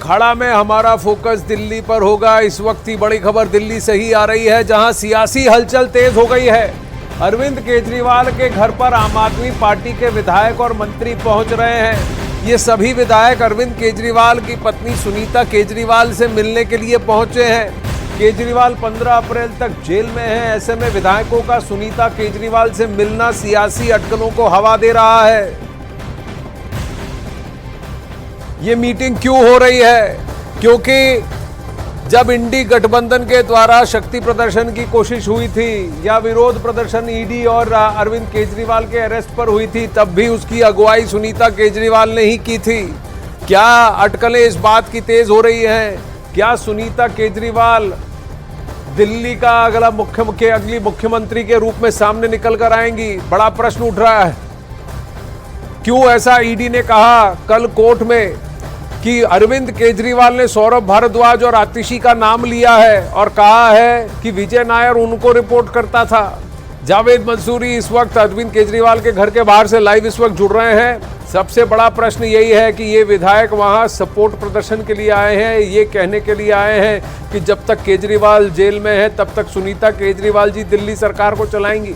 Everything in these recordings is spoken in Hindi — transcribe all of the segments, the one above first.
अखाड़ा में हमारा फोकस दिल्ली पर होगा। इस वक्त की बड़ी खबर दिल्ली से ही आ रही है, जहां सियासी हलचल तेज हो गई है। अरविंद केजरीवाल के घर पर आम आदमी पार्टी के विधायक और मंत्री पहुंच रहे हैं। ये सभी विधायक अरविंद केजरीवाल की पत्नी सुनीता केजरीवाल से मिलने के लिए पहुंचे हैं। केजरीवाल 15 अप्रैल तक जेल में हैं। ऐसे में विधायकों का सुनीता केजरीवाल से मिलना सियासी अटकलों को हवा दे रहा है। ये मीटिंग क्यों हो रही है? क्योंकि जब इंडी गठबंधन के द्वारा शक्ति प्रदर्शन की कोशिश हुई थी या विरोध प्रदर्शन ईडी और अरविंद केजरीवाल के अरेस्ट पर हुई थी, तब भी उसकी अगुवाई सुनीता केजरीवाल ने ही की थी। क्या अटकलें इस बात की तेज हो रही हैं? क्या सुनीता केजरीवाल दिल्ली का अगली मुख्यमंत्री के रूप में सामने निकल कर आएंगी? बड़ा प्रश्न उठ रहा है। क्यों ऐसा ईडी ने कहा कल कोर्ट में कि अरविंद केजरीवाल ने सौरभ भारद्वाज और आतिशी का नाम लिया है और कहा है कि विजय नायर उनको रिपोर्ट करता था। जावेद मंसूरी इस वक्त अरविंद केजरीवाल के घर के बाहर से लाइव इस वक्त जुड़ रहे हैं। सबसे बड़ा प्रश्न यही है कि ये विधायक वहां सपोर्ट प्रदर्शन के लिए आए हैं, ये कहने के लिए आए हैं कि जब तक केजरीवाल जेल में है तब तक सुनीता केजरीवाल जी दिल्ली सरकार को चलाएंगी।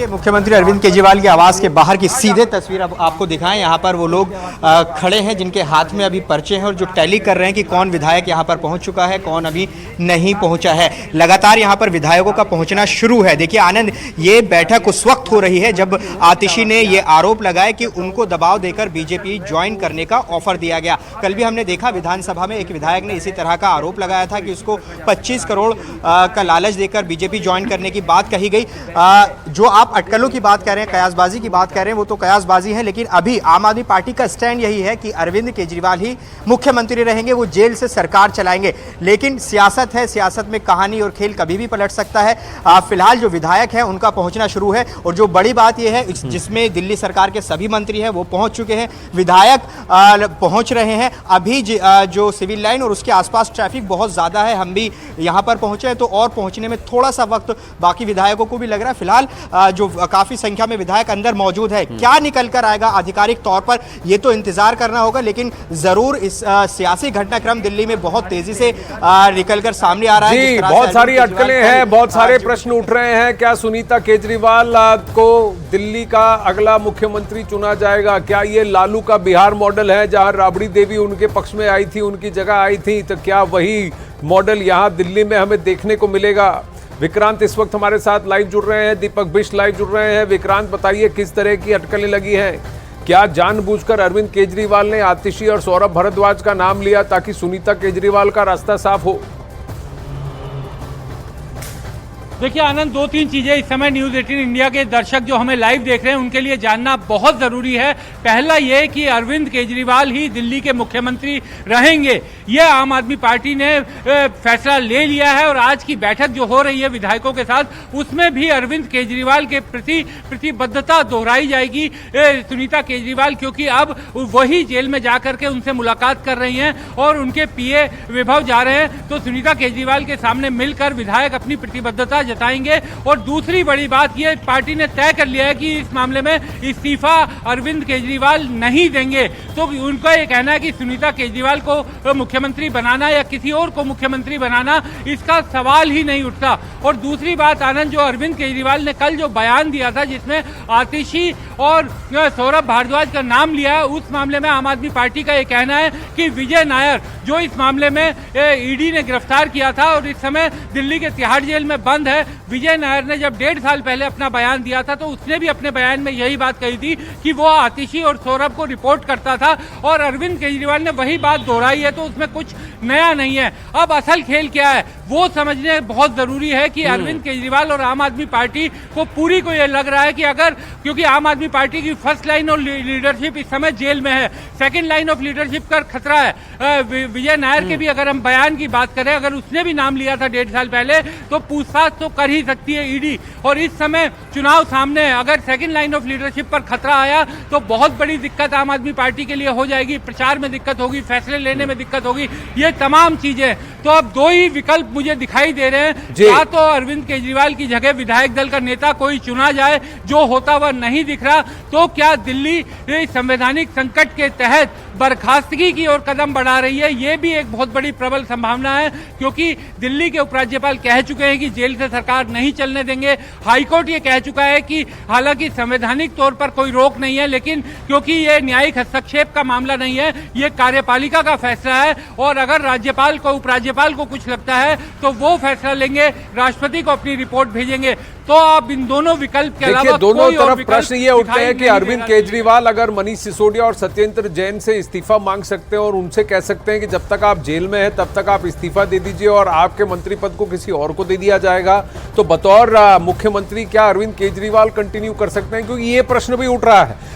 मुख्यमंत्री अरविंद केजरीवाल के आवास के बाहर की सीधे तस्वीर अब आपको दिखाएं। यहाँ पर वो लोग खड़े हैं जिनके हाथ में अभी पर्चे हैं और जो टैली कर रहे हैं कि कौन विधायक यहाँ पर पहुँच चुका है, कौन अभी नहीं पहुँचा है। लगातार यहाँ पर विधायकों का पहुँचना शुरू है। देखिए आनंद, ये बैठक उस वक्त हो रही है जब आतिशी ने ये आरोप लगाया कि उनको दबाव देकर बीजेपी ज्वाइन करने का ऑफर दिया गया। कल भी हमने देखा विधानसभा में एक विधायक ने इसी तरह का आरोप लगाया था कि उसको 25 करोड़ का लालच देकर बीजेपी ज्वाइन करने की बात कही गई। जो आप अटकलों की बात कर रहे हैं, कयासबाजी की बात कर रहे हैं, वो तो कयासबाजी है, लेकिन अभी आम आदमी पार्टी का स्टैंड यही है कि अरविंद केजरीवाल ही मुख्यमंत्री रहेंगे, वो जेल से सरकार चलाएंगे। लेकिन सियासत है, सियासत में कहानी और खेल कभी भी पलट सकता है। फिलहाल जो विधायक हैं उनका पहुंचना शुरू है और जो बड़ी बात यह है जिसमें दिल्ली सरकार के सभी मंत्री हैं वो पहुंच चुके हैं, विधायक पहुंच रहे हैं। अभी जो सिविल लाइन और उसके आसपास ट्रैफिक बहुत ज्यादा है, हम भी यहाँ पर पहुंचे हैं तो और पहुंचने में थोड़ा सा वक्त बाकी विधायकों को भी लग रहा है। फिलहाल जो काफी संख्या में विधायक अंदर मौजूद है, क्या निकल कर आएगा आधिकारिक तौर पर ये तो इंतजार करना होगा, लेकिन जरूर इस सियासी घटनाक्रम दिल्ली में बहुत तेजी से निकलकर सामने आ रहा है। बहुत सारी अटकलें हैं, बहुत सारे प्रश्न उठ रहे हैं। क्या सुनीता केजरीवाल को दिल्ली का अगला मुख्यमंत्री चुना जाएगा? क्या ये लालू का बिहार मॉडल है जहां राबड़ी देवी उनके पक्ष में आई थी, उनकी जगह आई थी, तो क्या वही मॉडल यहां दिल्ली में हमें देखने को मिलेगा? विक्रांत इस वक्त हमारे साथ लाइव जुड़ रहे हैं, दीपक बिष्ट लाइव जुड़ रहे हैं। विक्रांत, बताइए किस तरह की अटकलें लगी हैं? क्या जानबूझकर अरविंद केजरीवाल ने आतिशी और सौरभ भारद्वाज का नाम लिया ताकि सुनीता केजरीवाल का रास्ता साफ हो? देखिए आनंद, 2-3 चीजें इस समय न्यूज 18 इंडिया के दर्शक जो हमें लाइव देख रहे हैं उनके लिए जानना बहुत जरूरी है। पहला ये कि अरविंद केजरीवाल ही दिल्ली के मुख्यमंत्री रहेंगे, यह आम आदमी पार्टी ने फैसला ले लिया है और आज की बैठक जो हो रही है विधायकों के साथ उसमें भी अरविंद केजरीवाल के प्रति प्रतिबद्धता दोहराई जाएगी सुनीता केजरीवाल, क्योंकि अब वही जेल में जाकर के उनसे मुलाकात कर रही हैं और उनके पीए विभव जा रहे हैं, तो सुनीता केजरीवाल के सामने मिलकर विधायक अपनी प्रतिबद्धता जताएंगे। और दूसरी बड़ी बात यह, पार्टी ने तय कर लिया है कि इस मामले में इस्तीफा अरविंद केजरीवाल नहीं देंगे, तो उनका यह कहना है कि सुनीता केजरीवाल को मुख्यमंत्री बनाना या किसी और को मुख्यमंत्री बनाना इसका सवाल ही नहीं उठता। और दूसरी बात आनंद, जो अरविंद केजरीवाल ने कल जो बयान दिया था जिसमें आतिशी और सौरभ भारद्वाज का नाम लिया है, उस मामले में आम आदमी पार्टी का यह कहना है कि विजय नायर जो इस मामले में ईडी ने गिरफ्तार किया था और इस समय दिल्ली के तिहाड़ जेल में बंद है, विजय नायर ने जब 1.5 साल पहले अपना बयान दिया था तो उसने भी अपने बयान में यही बात कही थी कि वो आतिशी और सौरभ को रिपोर्ट करता था और अरविंद केजरीवाल ने वही बात दोहराई है, तो उसमें कुछ नया नहीं है। अब असल खेल क्या है वो समझने बहुत जरूरी है कि अरविंद केजरीवाल और आम आदमी पार्टी को पूरी को यह लग रहा है कि अगर, क्योंकि आम आदमी पार्टी की फर्स्ट लाइन ऑफ लीडरशिप इस समय जेल में है, सेकंड लाइन ऑफ लीडरशिप का खतरा है। विजय नायर के भी अगर हम बयान की बात करें, अगर उसने भी नाम लिया था 1.5 साल पहले तो पूछताछ तो कर ही सकती है ईडी, और इस समय चुनाव सामने है, अगर सेकंड लाइन ऑफ लीडरशिप पर खतरा आया तो बहुत बड़ी दिक्कत आम आदमी पार्टी के लिए हो जाएगी, प्रचार में दिक्कत होगी, फैसले लेने में दिक्कत होगी, ये तमाम चीजें। तो अब दो ही विकल्प मुझे दिखाई दे रहे हैं। जी। या तो अरविंद केजरीवाल की जगह विधायक दल का नेता कोई चुना जाए, जो होता वह नहीं दिख रहा। तो क्या दिल्ली संवैधानिक संकट के तहत बर्खास्तगी की ओर कदम बढ़ा रही है? ये भी एक बहुत बड़ी प्रबल संभावना है, क्योंकि दिल्ली के उपराज्यपाल कह चुके हैं कि जेल से सरकार नहीं चलने देंगे। हाईकोर्ट ये कह चुका है कि हालांकि संवैधानिक तौर पर कोई रोक नहीं है, लेकिन क्योंकि ये न्यायिक हस्तक्षेप का मामला नहीं है, ये कार्यपालिका का फैसला है, और अगर राज्यपाल को उपराज्यपाल को कुछ लगता है तो वो फैसला लेंगे, राष्ट्रपति को अपनी रिपोर्ट भेजेंगे। तो आप इन दोनों विकल्प के अलावा देखिए, दोनों कोई और तरफ विकल्प प्रश्न ये उठते दिखाई हैं कि नहीं दे अरविंद रहा। केजरीवाल अगर मनीष सिसोदिया और सत्येंद्र जैन से इस्तीफा मांग सकते हैं और उनसे कह सकते हैं कि जब तक आप जेल में हैं तब तक आप इस्तीफा दे दीजिए और आपके मंत्री पद को किसी और को दे दिया जाएगा, तो बतौर मुख्यमंत्री क्या अरविंद केजरीवाल कंटिन्यू कर सकते हैं? क्योंकि ये प्रश्न भी उठ रहा है।